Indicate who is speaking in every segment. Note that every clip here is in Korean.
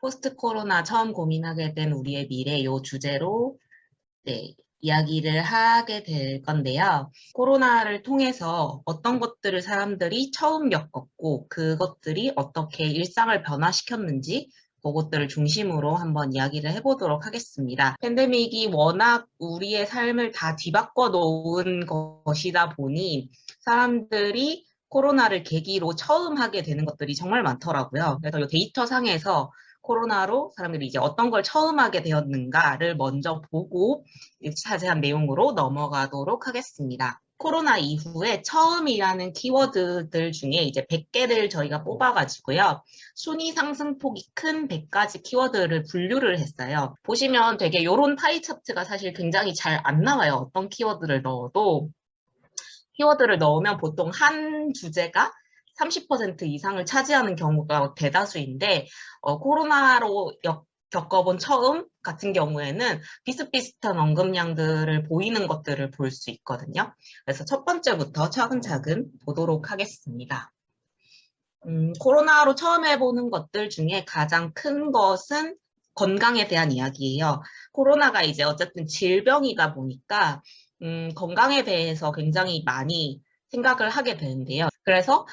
Speaker 1: 포스트 코로나 처음 고민하게 된 우리의 미래 요 주제로 네, 이야기를 하게 될 건데요. 코로나를 통해서 어떤 것들을 사람들이 처음 겪었고 그것들이 어떻게 일상을 변화시켰는지 그것들을 중심으로 한번 이야기를 해보도록 하겠습니다. 팬데믹이 워낙 우리의 삶을 다 뒤바꿔 놓은 것이다 보니 사람들이 코로나를 계기로 처음 하게 되는 것들이 정말 많더라고요. 그래서 이 데이터 상에서 코로나로 사람들이 이제 어떤 걸 처음 하게 되었는가를 먼저 보고 자세한 내용으로 넘어가도록 하겠습니다. 코로나 이후에 처음이라는 키워드들 중에 이제 100개를 저희가 뽑아가지고요. 순위 상승폭이 큰 100가지 키워드를 분류를 했어요. 보시면 되게 이런 파이 차트가 사실 굉장히 잘 안 나와요. 어떤 키워드를 넣어도. 키워드를 넣으면 보통 한 주제가 30% 이상을 차지하는 경우가 대다수인데 코로나로 겪어본 처음 같은 경우에는 비슷비슷한 언급량들을 보이는 것들을 볼 수 있거든요. 그래서 첫 번째부터 차근차근 보도록 하겠습니다. 코로나로 처음 해보는 것들 중에 가장 큰 것은 건강에 대한 이야기예요. 코로나가 이제 어쨌든 질병이다 보니까 건강에 대해서 굉장히 많이 생각을 하게 되는데요. 그래서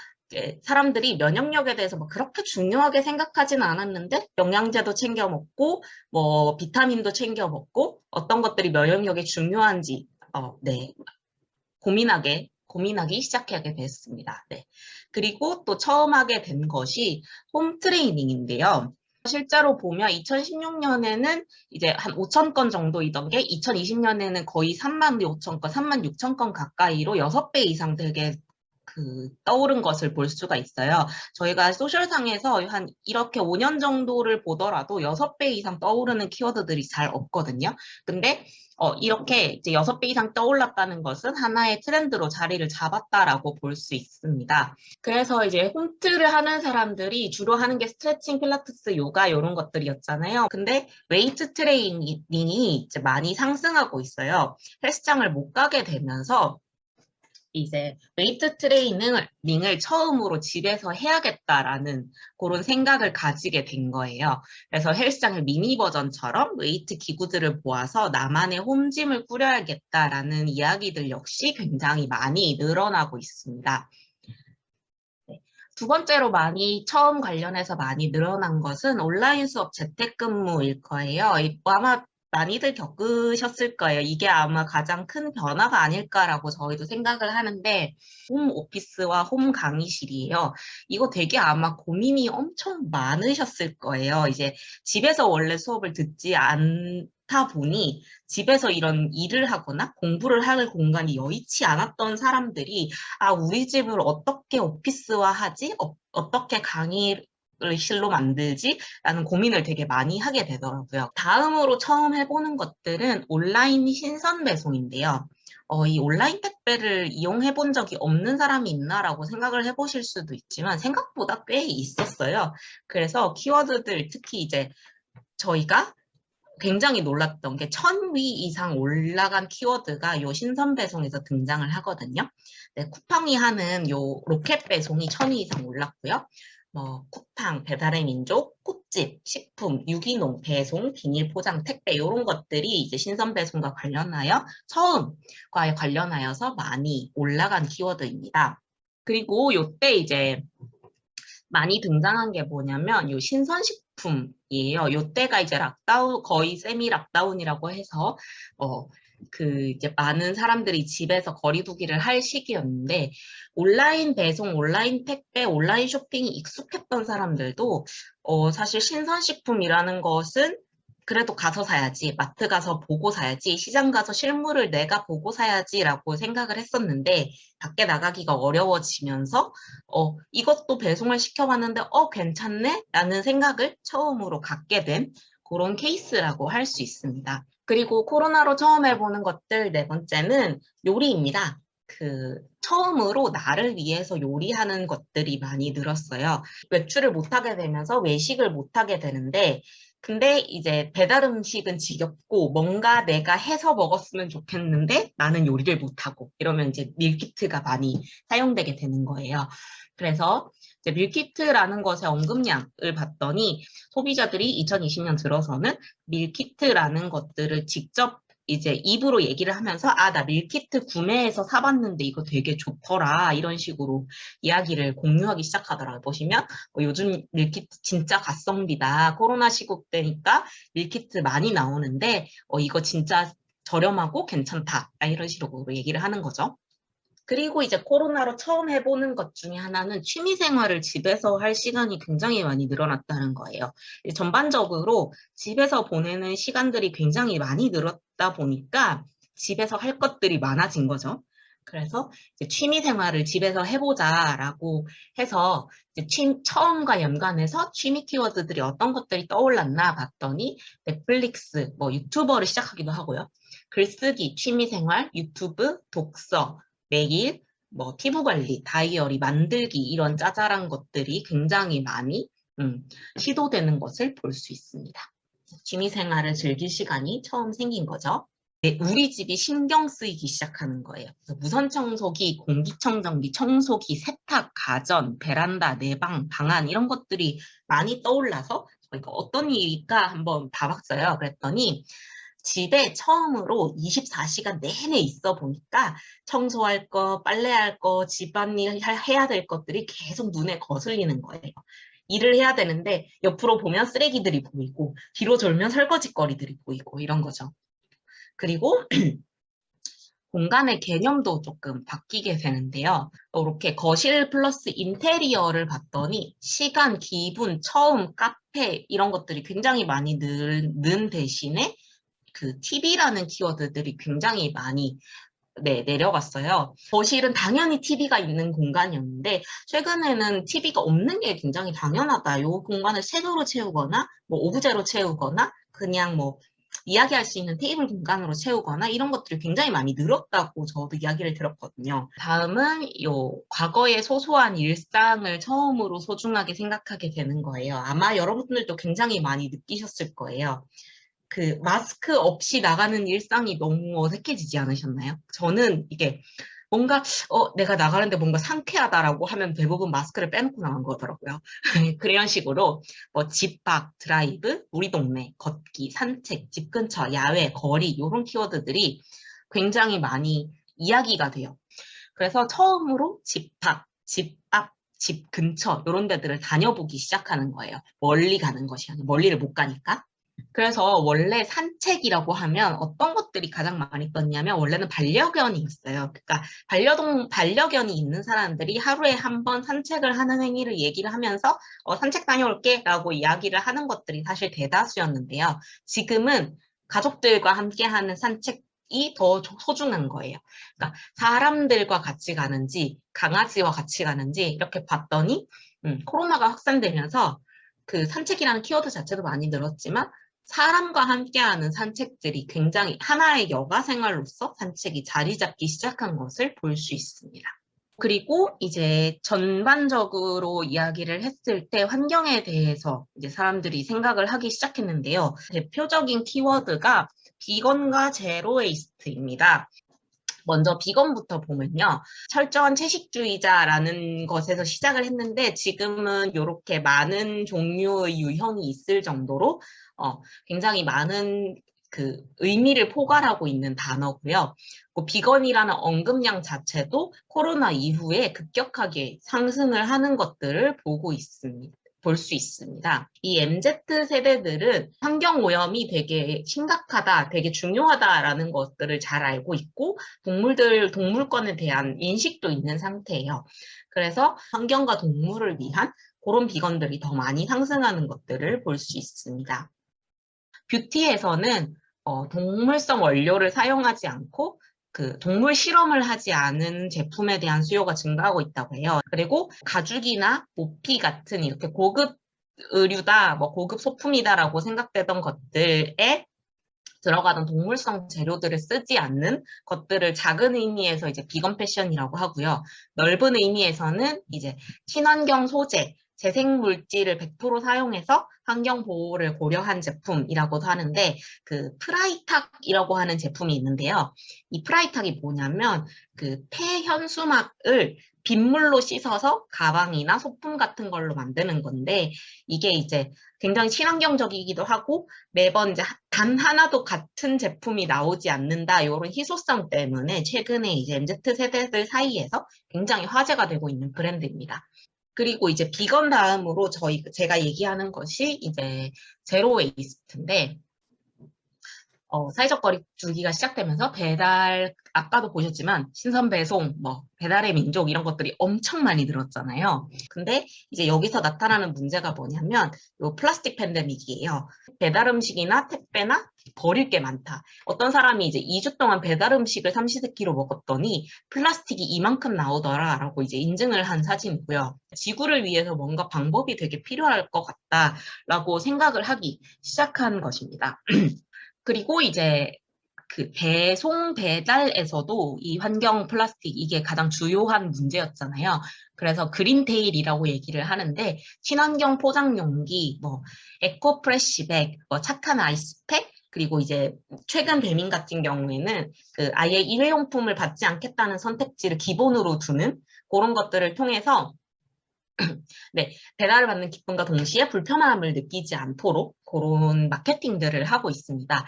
Speaker 1: 사람들이 면역력에 대해서 뭐 그렇게 중요하게 생각하지는 않았는데 영양제도 챙겨 먹고 뭐 비타민도 챙겨 먹고 어떤 것들이 면역력에 중요한지 네, 고민하기 시작하게 됐습니다. 네. 그리고 또 처음 하게 된 것이 홈 트레이닝인데요. 실제로 보면 2016년에는 이제 한 5천 건 정도이던 게 2020년에는 거의 3만 5천 건, 3만 6천 건 가까이로 6배 이상 되게 떠오른 것을 볼 수가 있어요. 저희가 소셜상에서 한 이렇게 5년 정도를 보더라도 6배 이상 떠오르는 키워드들이 잘 없거든요. 근데 이렇게 이제 6배 이상 떠올랐다는 것은 하나의 트렌드로 자리를 잡았다라고 볼 수 있습니다. 그래서 이제 홈트를 하는 사람들이 주로 하는 게 스트레칭, 필라테스, 요가 이런 것들이었잖아요. 근데 웨이트 트레이닝이 이제 많이 상승하고 있어요. 헬스장을 못 가게 되면서 이제 웨이트 트레이닝을 처음으로 집에서 해야겠다라는 그런 생각을 가지게 된 거예요. 그래서 헬스장을 미니 버전처럼 웨이트 기구들을 모아서 나만의 홈짐을 꾸려야겠다라는 이야기들 역시 굉장히 많이 늘어나고 있습니다. 네. 두 번째로 처음 관련해서 많이 늘어난 것은 온라인 수업 재택근무일 거예요. 아마 많이들 겪으셨을 거예요. 이게 아마 가장 큰 변화가 아닐까라고 저희도 생각을 하는데, 홈 오피스와 홈 강의실이에요. 이거 되게 아마 고민이 엄청 많으셨을 거예요. 이제 집에서 원래 수업을 듣지 않다 보니 집에서 이런 일을 하거나 공부를 할 공간이 여의치 않았던 사람들이 우리 집을 어떻게 오피스화하지? 어떻게 강의를 실로 만들지? 라는 고민을 되게 많이 하게 되더라고요. 다음으로 처음 해보는 것들은 온라인 신선 배송인데요. 이 온라인 택배를 이용해 본 적이 없는 사람이 있나라고 생각을 해보실 수도 있지만 생각보다 꽤 있었어요. 그래서 키워드들, 특히 이제 저희가 굉장히 놀랐던 게 1000위 이상 올라간 키워드가 요 신선 배송에서 등장을 하거든요. 네, 쿠팡이 하는 요 로켓 배송이 1000위 이상 올랐고요. 뭐 쿠팡, 배달의 민족, 꽃집, 식품, 유기농, 배송, 비닐 포장, 택배 이런 것들이 이제 신선 배송과 관련하여 처음과 관련하여서 많이 올라간 키워드입니다. 그리고 요때 이제 많이 등장한 게 뭐냐면 요 신선식품이에요. 요때가 이제 락다운 거의 세미 락다운이라고 해서 이제 많은 사람들이 집에서 거리두기를 할 시기였는데 온라인 배송, 온라인 택배, 온라인 쇼핑이 익숙했던 사람들도 사실 신선식품이라는 것은 그래도 가서 사야지, 마트 가서 보고 사야지, 시장 가서 실물을 내가 보고 사야지라고 생각을 했었는데 밖에 나가기가 어려워지면서 이것도 배송을 시켜봤는데 괜찮네? 라는 생각을 처음으로 갖게 된 그런 케이스라고 할 수 있습니다. 그리고 코로나로 처음 해보는 것들 네 번째는 요리입니다. 처음으로 나를 위해서 요리하는 것들이 많이 늘었어요. 외출을 못하게 되면서 외식을 못하게 되는데 근데 이제 배달 음식은 지겹고 뭔가 내가 해서 먹었으면 좋겠는데 나는 요리를 못하고 이러면 이제 밀키트가 많이 사용되게 되는 거예요. 그래서 이제 밀키트라는 것의 언급량을 봤더니 소비자들이 2020년 들어서는 밀키트라는 것들을 직접 이제 입으로 얘기를 하면서 나 밀키트 구매해서 사봤는데 이거 되게 좋더라 이런 식으로 이야기를 공유하기 시작하더라고요. 보시면 요즘 밀키트 진짜 가성비다. 코로나 시국 때니까 밀키트 많이 나오는데 이거 진짜 저렴하고 괜찮다. 이런 식으로 얘기를 하는 거죠. 그리고 이제 코로나로 처음 해보는 것 중에 하나는 취미생활을 집에서 할 시간이 굉장히 많이 늘어났다는 거예요. 전반적으로 집에서 보내는 시간들이 굉장히 많이 늘었다 보니까 집에서 할 것들이 많아진 거죠. 그래서 이제 취미생활을 집에서 해보자라고 해서 이제 처음과 연관해서 취미 키워드들이 어떤 것들이 떠올랐나 봤더니 넷플릭스, 뭐 유튜버를 시작하기도 하고요. 글쓰기, 취미생활, 유튜브, 독서, 매일 뭐 피부 관리, 다이어리 만들기 이런 짜잘한 것들이 굉장히 많이 시도되는 것을 볼 수 있습니다. 취미생활을 즐길 시간이 처음 생긴 거죠. 네, 우리 집이 신경 쓰이기 시작하는 거예요. 그래서 무선 청소기, 공기청정기, 청소기, 세탁, 가전, 베란다, 내방, 방안 이런 것들이 많이 떠올라서 저희가 어떤 일일까 한번 봐봤어요. 그랬더니 집에 처음으로 24시간 내내 있어 보니까 청소할 거, 빨래할 거, 집안일 해야 될 것들이 계속 눈에 거슬리는 거예요. 일을 해야 되는데 옆으로 보면 쓰레기들이 보이고 뒤로 돌면 설거지거리들이 보이고 이런 거죠. 그리고 공간의 개념도 조금 바뀌게 되는데요. 이렇게 거실 플러스 인테리어를 봤더니 시간, 기분, 처음, 카페 이런 것들이 굉장히 많이 는 대신에 그 TV라는 키워드들이 굉장히 많이 내려갔어요. 거실은 당연히 TV가 있는 공간이었는데 최근에는 TV가 없는 게 굉장히 당연하다. 이 공간을 색으로 채우거나 뭐 오브제로 채우거나 그냥 뭐 이야기할 수 있는 테이블 공간으로 채우거나 이런 것들이 굉장히 많이 늘었다고 저도 이야기를 들었거든요. 다음은 요 과거의 소소한 일상을 처음으로 소중하게 생각하게 되는 거예요. 아마 여러분들도 굉장히 많이 느끼셨을 거예요. 그 마스크 없이 나가는 일상이 너무 어색해지지 않으셨나요? 저는 이게 뭔가 내가 나가는데 뭔가 상쾌하다라고 하면 대부분 마스크를 빼놓고 나간 거더라고요. 그런 식으로 뭐 집 밖, 드라이브, 우리 동네, 걷기, 산책, 집 근처, 야외, 거리 이런 키워드들이 굉장히 많이 이야기가 돼요. 그래서 처음으로 집 밖, 집 앞, 집 근처 이런 데들을 다녀보기 시작하는 거예요. 멀리 가는 것이 아니라 멀리를 못 가니까. 그래서 원래 산책이라고 하면 어떤 것들이 가장 많이 떴냐면 원래는 반려견이었어요. 그러니까 반려견이 있는 사람들이 하루에 한 번 산책을 하는 행위를 얘기를 하면서 산책 다녀올게 라고 이야기를 하는 것들이 사실 대다수였는데요. 지금은 가족들과 함께 하는 산책이 더 소중한 거예요. 그러니까 사람들과 같이 가는지 강아지와 같이 가는지 이렇게 봤더니 코로나가 확산되면서 그 산책이라는 키워드 자체도 많이 늘었지만 사람과 함께하는 산책들이 굉장히 하나의 여가 생활로서 산책이 자리 잡기 시작한 것을 볼 수 있습니다. 그리고 이제 전반적으로 이야기를 했을 때 환경에 대해서 이제 사람들이 생각을 하기 시작했는데요. 대표적인 키워드가 비건과 제로웨이스트입니다. 먼저 비건부터 보면요. 철저한 채식주의자라는 것에서 시작을 했는데 지금은 이렇게 많은 종류의 유형이 있을 정도로 굉장히 많은 그 의미를 포괄하고 있는 단어고요. 비건이라는 언급량 자체도 코로나 이후에 급격하게 상승을 하는 것들을 보고 있습니다. 볼 수 있습니다. 이 MZ 세대들은 환경 오염이 되게 심각하다, 되게 중요하다라는 것들을 잘 알고 있고 동물권에 대한 인식도 있는 상태예요. 그래서 환경과 동물을 위한 그런 비건들이 더 많이 상승하는 것들을 볼 수 있습니다. 뷰티에서는 동물성 원료를 사용하지 않고 그 동물 실험을 하지 않은 제품에 대한 수요가 증가하고 있다고 해요. 그리고 가죽이나 모피 같은 이렇게 고급 의류다, 뭐 고급 소품이다라고 생각되던 것들에 들어가던 동물성 재료들을 쓰지 않는 것들을 작은 의미에서 이제 비건 패션이라고 하고요. 넓은 의미에서는 이제 친환경 소재, 재생 물질을 100% 사용해서 환경 보호를 고려한 제품이라고도 하는데 그 프라이탁이라고 하는 제품이 있는데요. 이 프라이탁이 뭐냐면 그 폐현수막을 빗물로 씻어서 가방이나 소품 같은 걸로 만드는 건데 이게 이제 굉장히 친환경적이기도 하고 매번 이제 단 하나도 같은 제품이 나오지 않는다 이런 희소성 때문에 최근에 이제 MZ 세대들 사이에서 굉장히 화제가 되고 있는 브랜드입니다. 그리고 이제 비건 다음으로 제가 얘기하는 것이 이제 제로 웨이스트인데 사회적 거리두기가 시작되면서 배달, 아까도 보셨지만 신선 배송, 뭐 배달의 민족 이런 것들이 엄청 많이 늘었잖아요. 근데 이제 여기서 나타나는 문제가 뭐냐면 요 플라스틱 팬데믹이에요. 배달 음식이나 택배나 버릴 게 많다. 어떤 사람이 이제 2주 동안 배달 음식을 삼시세끼로 먹었더니 플라스틱이 이만큼 나오더라라고 이제 인증을 한 사진이고요. 지구를 위해서 뭔가 방법이 되게 필요할 것 같다라고 생각을 하기 시작한 것입니다. 그리고 이제 그 배송 배달에서도 이 환경 플라스틱 이게 가장 주요한 문제였잖아요. 그래서 그린테일이라고 얘기를 하는데 친환경 포장 용기, 뭐 에코 프레시백, 뭐 착한 아이스팩 그리고 이제 최근 배민 같은 경우에는 그 아예 일회용품을 받지 않겠다는 선택지를 기본으로 두는 그런 것들을 통해서 네, 배달을 받는 기쁨과 동시에 불편함을 느끼지 않도록 그런 마케팅들을 하고 있습니다.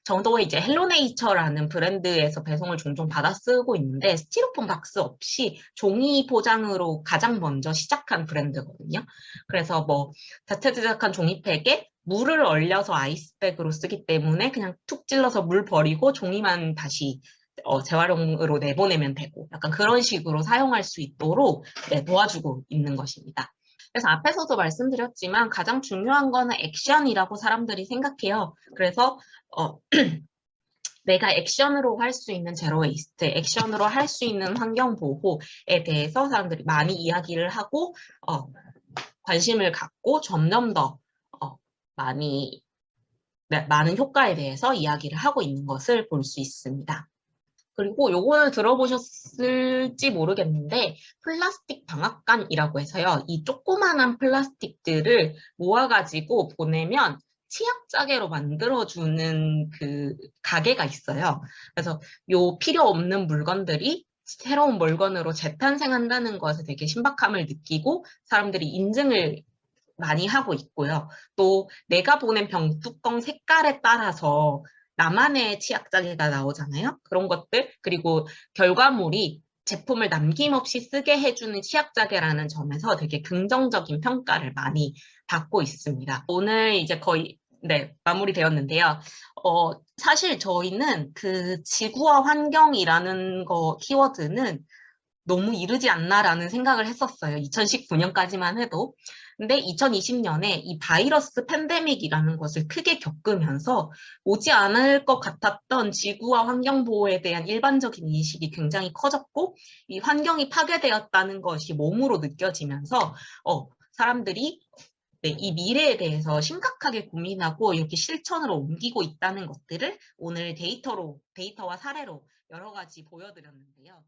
Speaker 1: 저도 이제 헬로네이처라는 브랜드에서 배송을 종종 받아 쓰고 있는데 스티로폼 박스 없이 종이 포장으로 가장 먼저 시작한 브랜드거든요. 그래서 뭐 자체 제작한 종이팩에 물을 얼려서 아이스백으로 쓰기 때문에 그냥 툭 찔러서 물 버리고 종이만 다시 재활용으로 내보내면 되고 약간 그런 식으로 사용할 수 있도록 네, 도와주고 있는 것입니다. 그래서 앞에서도 말씀드렸지만 가장 중요한 거는 액션이라고 사람들이 생각해요. 그래서 내가 액션으로 할 수 있는 제로 웨이스트, 액션으로 할 수 있는 환경 보호에 대해서 사람들이 많이 이야기를 하고 관심을 갖고 점점 더 많이 많은 효과에 대해서 이야기를 하고 있는 것을 볼 수 있습니다. 그리고 요거는 들어보셨을지 모르겠는데 플라스틱 방앗간이라고 해서요. 이 조그만한 플라스틱들을 모아가지고 보내면 치약 자개로 만들어주는 그 가게가 있어요. 그래서 요 필요 없는 물건들이 새로운 물건으로 재탄생한다는 것에 되게 신박함을 느끼고 사람들이 인증을 많이 하고 있고요. 또 내가 보낸 병뚜껑 색깔에 따라서 나만의 치약자개가 나오잖아요. 그런 것들 그리고 결과물이 제품을 남김없이 쓰게 해주는 치약자개라는 점에서 되게 긍정적인 평가를 많이 받고 있습니다. 오늘 이제 거의 네, 마무리되었는데요. 사실 저희는 그 지구와 환경이라는 거 키워드는 너무 이르지 않나라는 생각을 했었어요. 2019년까지만 해도. 근데 2020년에 이 바이러스 팬데믹이라는 것을 크게 겪으면서 오지 않을 것 같았던 지구와 환경 보호에 대한 일반적인 인식이 굉장히 커졌고 이 환경이 파괴되었다는 것이 몸으로 느껴지면서 사람들이 네, 이 미래에 대해서 심각하게 고민하고 이렇게 실천으로 옮기고 있다는 것들을 오늘 데이터와 사례로 여러 가지 보여드렸는데요.